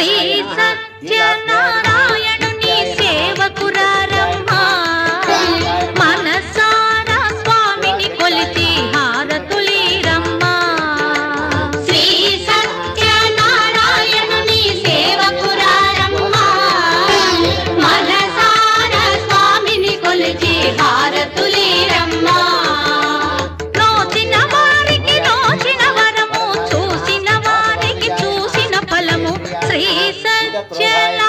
శ్రీ సత్యనారాయణుని సేవకురారమ్మా మనసారా స్వామిని కొలిచి హారతులీరమ్మా శ్రీ సత్యనారాయణుని సేవకురారమ్మా మనసారా స్వామిని కొలిచి హారతులీరమ్మా నోచిన వారికి నోచిన వరము చూసిన వారికి చూసిన ఫలము శ్రీ సత్యనారాయణ